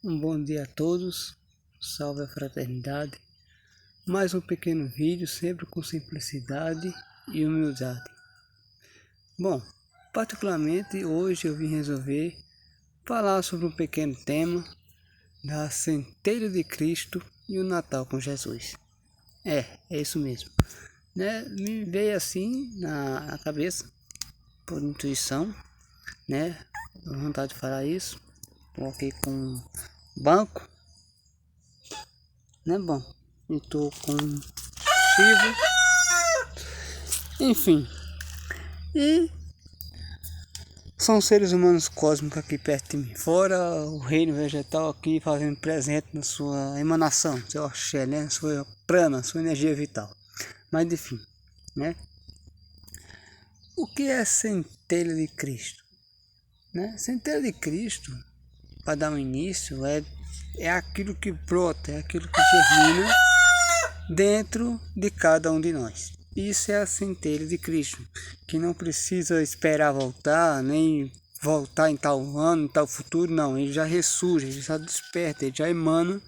Um bom dia a todos, salve a fraternidade. Mais um pequeno vídeo, sempre com simplicidade e humildade. Bom, particularmente hoje eu vim resolver falar sobre um pequeno tema da centelha de Cristo e o Natal com Jesus. É isso mesmo. Me veio assim na cabeça, por intuição, vontade de falar isso. Coloquei com banco, bom, e tô com Chivo, enfim, e são seres humanos cósmicos aqui perto de mim, fora o reino vegetal aqui fazendo presente na sua emanação, seu axé, sua prana, sua energia vital. Mas enfim, o que é centelha de Cristo? Centelha de Cristo, para dar um início, é aquilo que brota, é aquilo que germina dentro de cada um de nós. Isso é a centelha de Cristo, que não precisa esperar voltar, nem voltar em tal ano, em tal futuro, não. Ele já ressurge, ele já desperta, ele já emana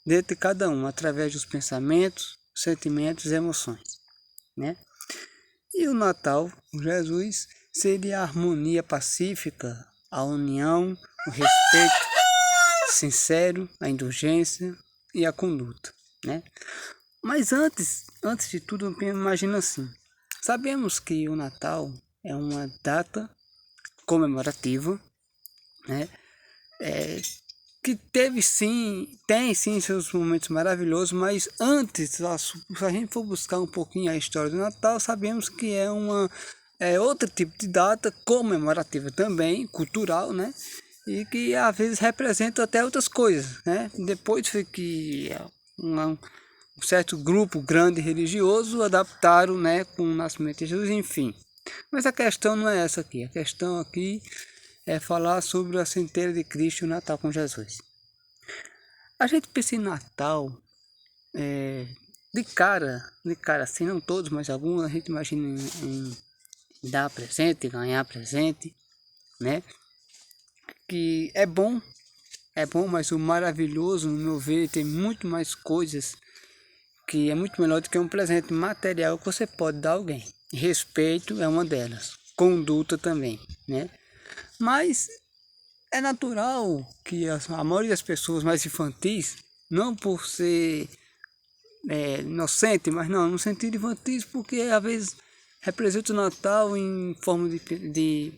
dentro de cada um, através dos pensamentos, sentimentos e emoções. E o Natal, Jesus, seria a harmonia pacífica, a união, o respeito sincero, a indulgência e a conduta. Mas antes de tudo, eu imagino assim. Sabemos que o Natal é uma data comemorativa, que tem sim seus momentos maravilhosos, mas antes, se a gente for buscar um pouquinho a história do Natal, sabemos que é outro tipo de data comemorativa também, cultural, e que às vezes representa até outras coisas, Depois que um certo grupo grande religioso adaptaram, com o nascimento de Jesus, enfim. Mas a questão não é essa aqui. A questão aqui é falar sobre a centelha de Cristo e o Natal com Jesus. A gente pensa em Natal de cara assim, não todos, mas alguns, a gente imagina em dar presente, ganhar presente, que é bom, mas o maravilhoso, no meu ver, tem muito mais coisas que é muito melhor do que um presente material que você pode dar a alguém. Respeito é uma delas, conduta também, Mas é natural que a maioria das pessoas mais infantis, não por ser inocente, mas não, no sentido infantil, porque às vezes representa o Natal em forma de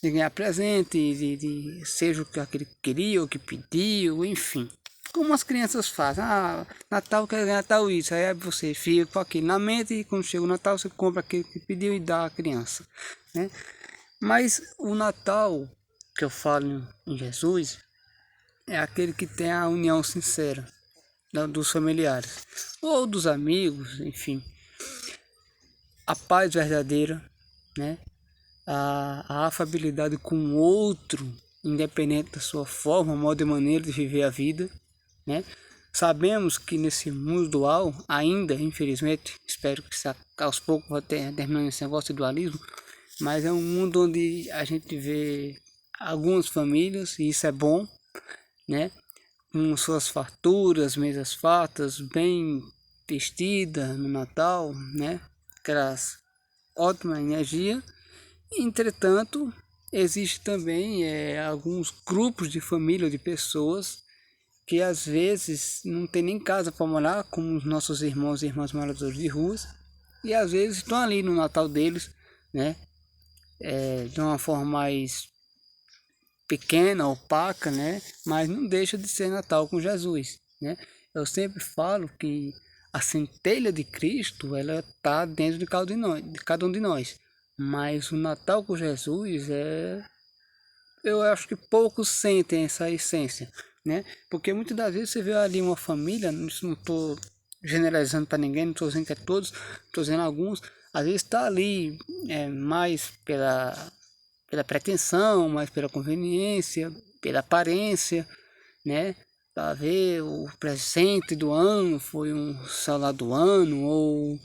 ganhar presente, seja o que aquele queria ou que pediu, enfim. Como as crianças fazem, Natal quer ganhar tal isso, aí você fica com aquilo na mente e quando chega o Natal você compra aquilo que pediu e dá à criança, Mas o Natal que eu falo em Jesus é aquele que tem a união sincera dos familiares ou dos amigos, enfim, a paz verdadeira, a afabilidade com o outro, independente da sua forma, modo e maneira de viver a vida, Sabemos que nesse mundo dual, ainda, infelizmente, espero que aos poucos vai terminando esse negócio de dualismo, mas é um mundo onde a gente vê algumas famílias, e isso é bom, com suas farturas, mesas fartas, bem vestidas no Natal, aquelas ótima energia. Entretanto, existe também alguns grupos de família, de pessoas, que às vezes não tem nem casa para morar, como os nossos irmãos e irmãs moradores de ruas, e às vezes estão ali no Natal deles, de uma forma mais pequena, opaca, mas não deixa de ser Natal com Jesus, Eu sempre falo que a centelha de Cristo, ela está dentro de cada um de nós, mas o Natal com Jesus eu acho que poucos sentem essa essência, Porque muitas das vezes você vê ali uma família, não estou generalizando para ninguém, não estou dizendo que é todos, estou dizendo alguns, às vezes está ali mais pela pretensão, mais pela conveniência, pela aparência, Para ver o presente do ano foi um celular do ano, ou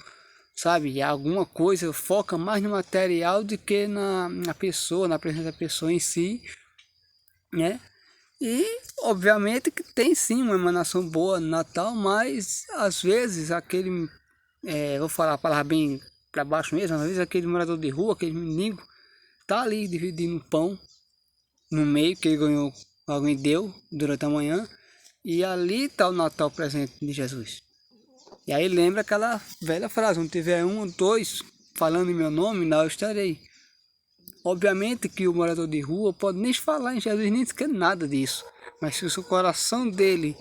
sabe, alguma coisa, foca mais no material do que na pessoa, na presença da pessoa em si, E obviamente que tem sim uma emanação boa no Natal, mas às vezes aquele, vou falar a palavra bem para baixo mesmo, às vezes aquele morador de rua, aquele mendigo, tá ali dividindo pão no meio que ele ganhou, alguém deu durante a manhã, e ali está o Natal presente de Jesus. E aí lembra aquela velha frase, onde tiver um ou dois falando em meu nome, lá eu estarei. Obviamente que o morador de rua pode nem falar em Jesus, nem sequer nada disso. Mas se o seu coração dele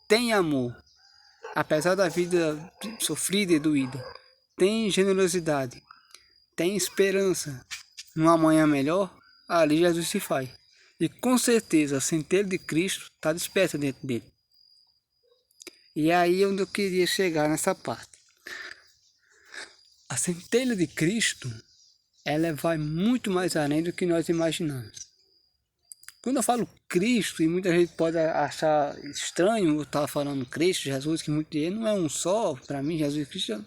tem amor, apesar da vida sofrida e doída, tem generosidade, tem esperança num amanhã melhor, ali Jesus se faz. E com certeza a centelha de Cristo está desperta dentro dele. E é aí onde eu queria chegar nessa parte. A centelha de Cristo, ela vai muito mais além do que nós imaginamos. Quando eu falo Cristo, e muita gente pode achar estranho eu estar falando Cristo, Jesus, que muito dinheiro não é um só, para mim Jesus Cristo,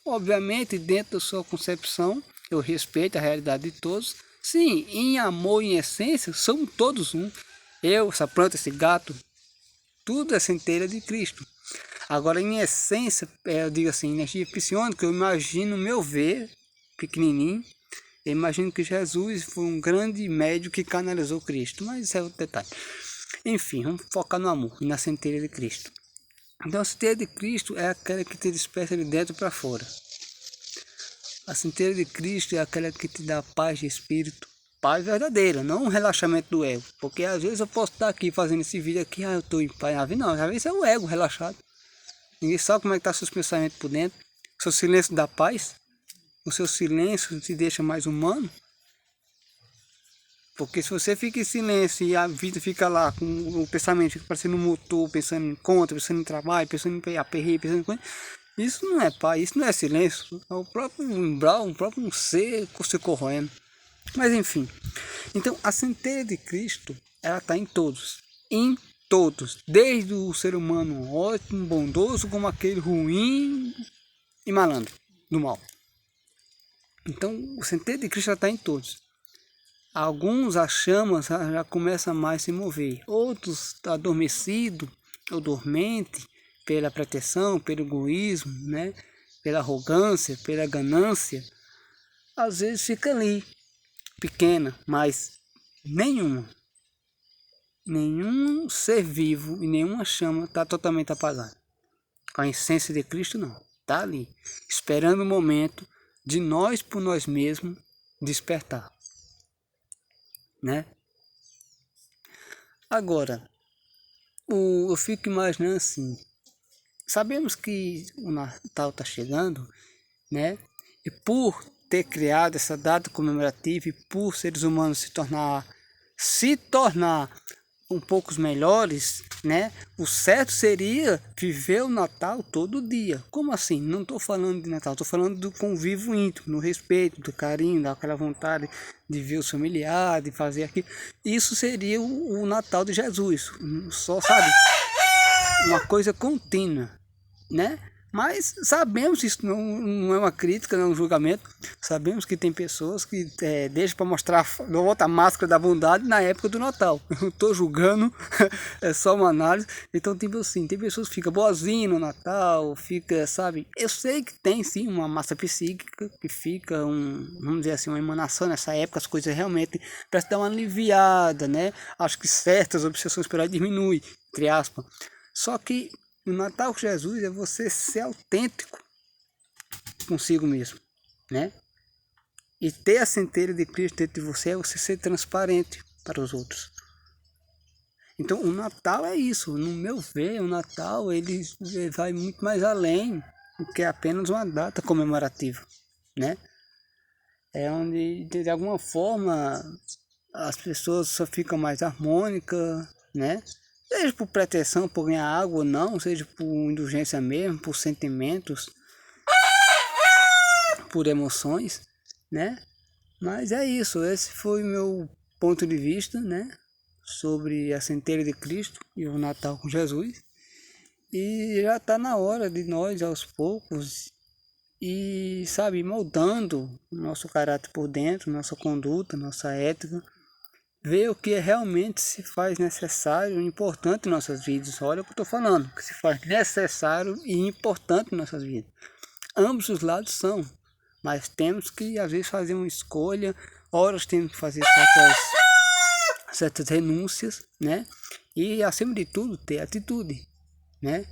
obviamente dentro da sua concepção, eu respeito a realidade de todos. Sim, em amor e em essência, são todos um. Eu, essa planta, esse gato, tudo é centelha de Cristo. Agora, em essência, eu digo assim, energia psiônica, eu imagino meu ver, pequenininho, eu imagino que Jesus foi um grande médium que canalizou Cristo, mas isso é outro detalhe. Enfim, vamos focar no amor e na centelha de Cristo. Então, a centelha de Cristo é aquela que te desperta de dentro para fora. A centelha de Cristo é aquela que te dá paz de espírito, paz verdadeira, não um relaxamento do ego. Porque às vezes eu posso estar aqui fazendo esse vídeo aqui, eu estou em paz. Não, às vezes é o ego relaxado. Ninguém sabe como é que está seus pensamentos por dentro. Seu silêncio dá paz. O seu silêncio te deixa mais humano. Porque se você fica em silêncio e a vida fica lá, com o pensamento fica parecendo um motor, pensando em conta, pensando em trabalho, pensando em aperreio, pensando em coisa, isso não é paz, isso não é silêncio. É o próprio umbral, o próprio ser se corroendo. Mas enfim. Então a centelha de Cristo, ela está em todos. Em todos. Desde o ser humano ótimo, bondoso, como aquele ruim e malandro, do mal. Então o centelha de Cristo está em todos. Alguns a chama já começa mais a se mover, outros adormecido ou dormente pela pretensão, pelo egoísmo, né? Pela arrogância, pela ganância, às vezes fica ali, pequena, mas nenhum ser vivo e nenhuma chama está totalmente apagada. Com a essência de Cristo não, está ali, esperando o momento de nós por nós mesmos despertar. Né? Agora, eu fico imaginando assim, sabemos que o Natal está chegando, né? E por ter criado essa data comemorativa e por seres humanos se tornar um pouco melhores, né? O certo seria viver o Natal todo dia. Como assim? Não estou falando de Natal, estou falando do convívio íntimo, no respeito, do carinho, daquela vontade de ver os familiares, de fazer aquilo. Isso seria o Natal de Jesus. Só, sabe, uma coisa contínua, né? Mas sabemos, isso não é uma crítica, não é um julgamento. Sabemos que tem pessoas que deixam para mostrar outra máscara da bondade na época do Natal. Não estou julgando, é só uma análise. Então, tipo assim, tem pessoas que ficam boazinhas no Natal, fica, sabe? Eu sei que tem sim uma massa psíquica que fica, vamos dizer assim, uma emanação nessa época, as coisas realmente parece dar uma aliviada, né? Acho que certas obsessões por aí diminuem, entre aspas. Só que o Natal com Jesus é você ser autêntico consigo mesmo, né? E ter a centelha de Cristo dentro de você é você ser transparente para os outros. Então o Natal é isso. No meu ver, o Natal ele vai muito mais além do que apenas uma data comemorativa, né? É onde de alguma forma as pessoas só ficam mais harmônicas, né? Seja por pretensão, por ganhar água ou não, seja por indulgência mesmo, por sentimentos, por emoções, né? Mas é isso, esse foi o meu ponto de vista, né? Sobre a centelha de Cristo e o Natal com Jesus. E já está na hora de nós, aos poucos, e, sabe, moldando nosso caráter por dentro, nossa conduta, nossa ética, ver o que realmente se faz necessário e importante em nossas vidas. Olha o que eu estou falando, que se faz necessário e importante em nossas vidas. Ambos os lados são, mas temos que às vezes fazer uma escolha, horas temos que fazer certas renúncias, né? E acima de tudo ter atitude, né?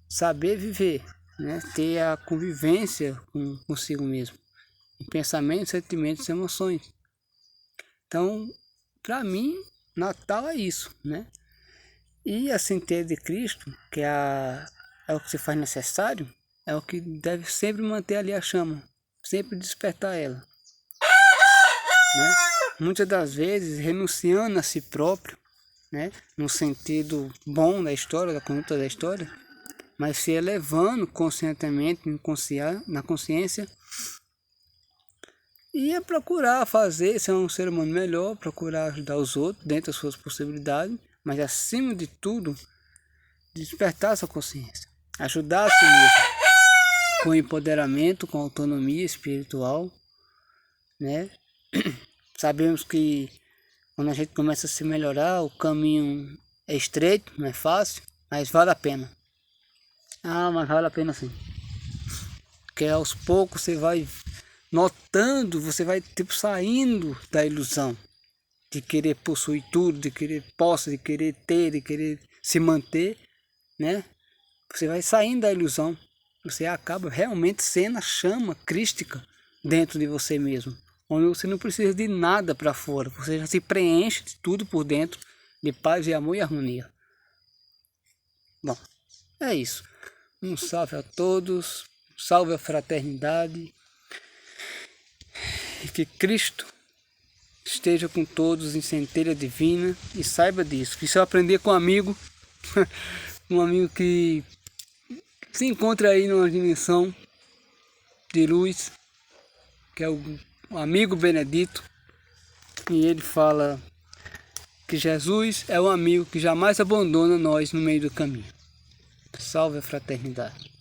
Saber viver, né? Ter a convivência consigo mesmo, em pensamentos, sentimentos e emoções. Então, para mim, Natal é isso, né? E a centelha de Cristo, que é o que se faz necessário, é o que deve sempre manter ali a chama, sempre despertar ela, né? Muitas das vezes renunciando a si próprio, né? No sentido bom da história, da conduta da história, mas se elevando conscientemente na consciência e é procurar fazer, ser um ser humano melhor, procurar ajudar os outros dentro das suas possibilidades, mas acima de tudo, despertar sua consciência, ajudar a si mesmo, com empoderamento, com autonomia espiritual, né? Sabemos que quando a gente começa a se melhorar, o caminho é estreito, não é fácil, mas vale a pena. Mas vale a pena sim. Porque aos poucos você vai notando, você vai tipo saindo da ilusão de querer possuir tudo, de querer posse, de querer ter, de querer se manter, né? Você vai saindo da ilusão, você acaba realmente sendo a chama crística dentro de você mesmo, onde você não precisa de nada para fora, você já se preenche de tudo por dentro, de paz e amor e harmonia. Bom, é isso. Um salve a todos, salve a fraternidade. E que Cristo esteja com todos em centelha divina e saiba disso, que se eu aprender com um amigo, um amigo que se encontra aí numa dimensão de luz, que é o amigo Benedito, e ele fala que Jesus é um amigo que jamais abandona nós no meio do caminho. Salve a fraternidade.